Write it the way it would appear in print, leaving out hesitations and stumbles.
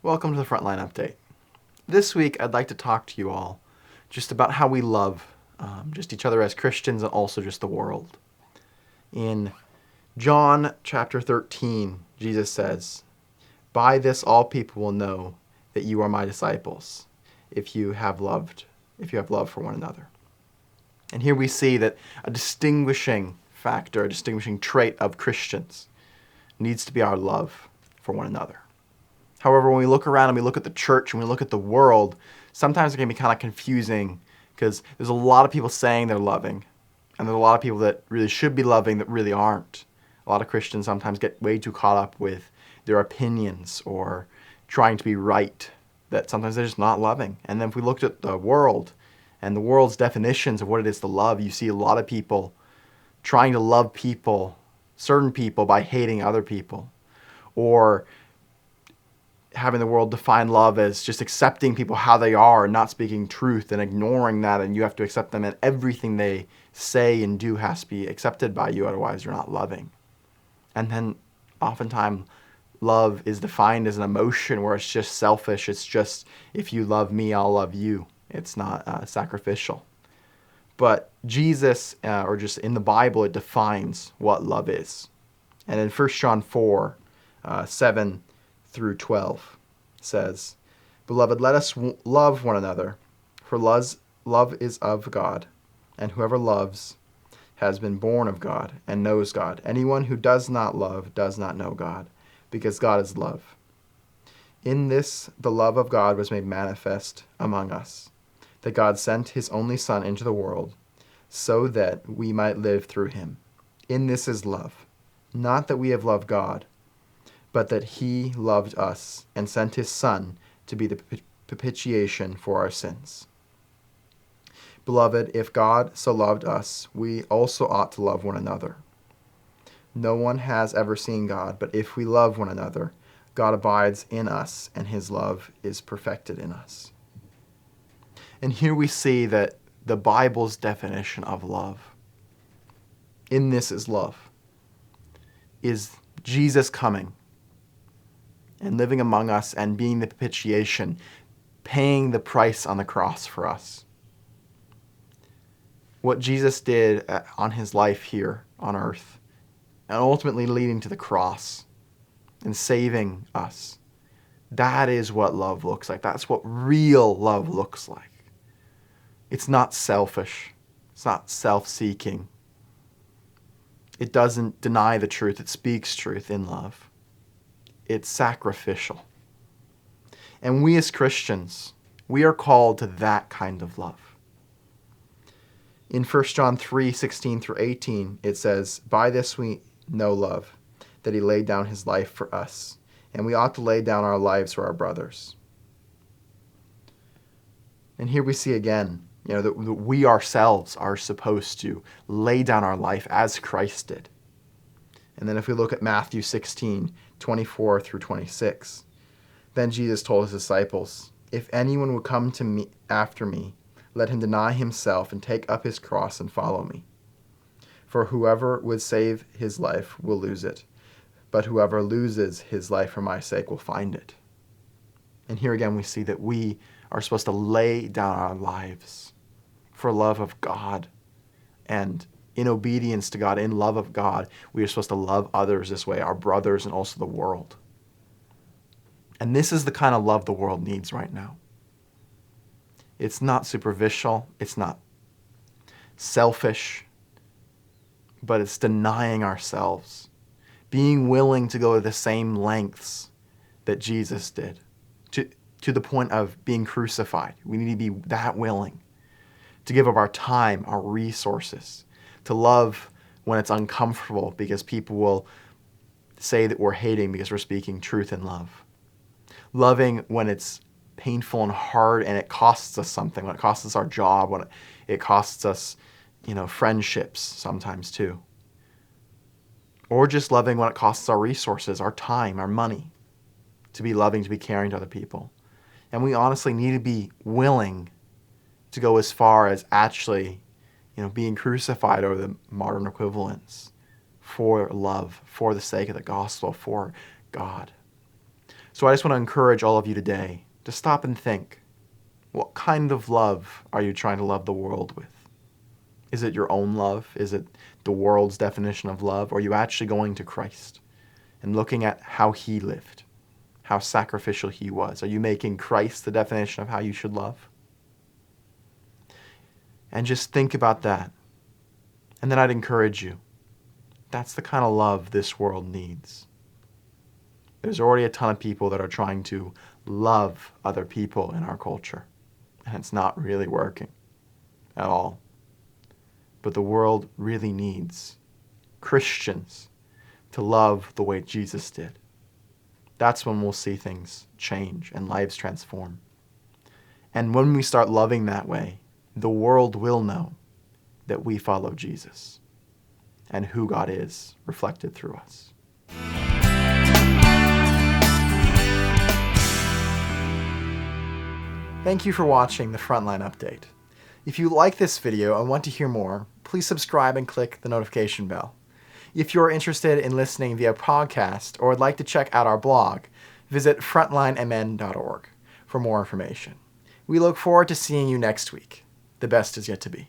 Welcome to the Frontline Update. This week, I'd like to talk to you all just about how we love just each other as Christians and also just the world. In John chapter 13, Jesus says, "By this all people will know that you are my disciples, if you have love for one another." And here we see that a distinguishing factor, a distinguishing trait of Christians needs to be our love for one another. However, when we look around and we look at the church and we look at the world, sometimes it can be kind of confusing because there's a lot of people saying they're loving, and there's a lot of people that really should be loving that really aren't. A lot of Christians sometimes get way too caught up with their opinions or trying to be right, that sometimes they're just not loving. And then if we looked at the world and the world's definitions of what it is to love, you see a lot of people trying to love people, certain people, by hating other people, or having the world define love as just accepting people how they are and not speaking truth and ignoring that, and you have to accept them, and everything they say and do has to be accepted by you, otherwise you're not loving. And then oftentimes love is defined as an emotion where it's just selfish. It's just, if you love me, I'll love you. It's not sacrificial. But Jesus, or just in the Bible, it defines what love is. And in 1 John 4, 7 through 12 says, "Beloved, let us love one another, for love is of God, and whoever loves has been born of God and knows God. Anyone who does not love does not know God, because God is love. In this the love of God was made manifest among us, that God sent his only Son into the world so that we might live through him. In this is love, not that we have loved God, but that he loved us and sent his Son to be the propitiation for our sins. Beloved, if God so loved us, we also ought to love one another. No one has ever seen God, but if we love one another, God abides in us, and his love is perfected in us." And here we see that the Bible's definition of love, in this is love, is Jesus coming and living among us and being the propitiation, paying the price on the cross for us. What Jesus did on his life here on earth, and ultimately leading to the cross and saving us, that is what love looks like. That's what real love looks like. It's not selfish. It's not self-seeking. It doesn't deny the truth. It speaks truth in love. It's sacrificial. And we as Christians, we are called to that kind of love. In 1 John 3, 16 through 18, it says, "By this we know love, that he laid down his life for us, and we ought to lay down our lives for our brothers." And here we see again, that we ourselves are supposed to lay down our life as Christ did. And then if we look at Matthew 16, 24 through 26, then Jesus told his disciples, "If anyone would come to me after me, let him deny himself and take up his cross and follow me. For whoever would save his life will lose it, but whoever loses his life for my sake will find it." And here again we see that we are supposed to lay down our lives for love of God, and in obedience to God, in love of God, we are supposed to love others this way, our brothers and also the world. And this is the kind of love the world needs right now. It's not superficial, it's not selfish, but it's denying ourselves, being willing to go to the same lengths that Jesus did, to the point of being crucified. We need to be that willing to give up our time, our resources, to love when it's uncomfortable because people will say that we're hating because we're speaking truth in love. Loving when it's painful and hard and it costs us something, when it costs us our job, when it costs us, friendships sometimes too. Or just loving when it costs our resources, our time, our money, to be loving, to be caring to other people. And we honestly need to be willing to go as far as actually, being crucified, or the modern equivalents, for love, for the sake of the gospel, for God. So I just want to encourage all of you today to stop and think, what kind of love are you trying to love the world with? Is it your own love? Is it the world's definition of love? Or are you actually going to Christ and looking at how he lived, how sacrificial he was? Are you making Christ the definition of how you should love? And just think about that. And then I'd encourage you. That's the kind of love this world needs. There's already a ton of people that are trying to love other people in our culture. And it's not really working at all. But the world really needs Christians to love the way Jesus did. That's when we'll see things change and lives transform. And when we start loving that way, the world will know that we follow Jesus and who God is reflected through us. Thank you for watching the Frontline Update. If you like this video and want to hear more, please subscribe and click the notification bell. If you're interested in listening via podcast or would like to check out our blog, visit frontlinemn.org for more information. We look forward to seeing you next week. The best is yet to be.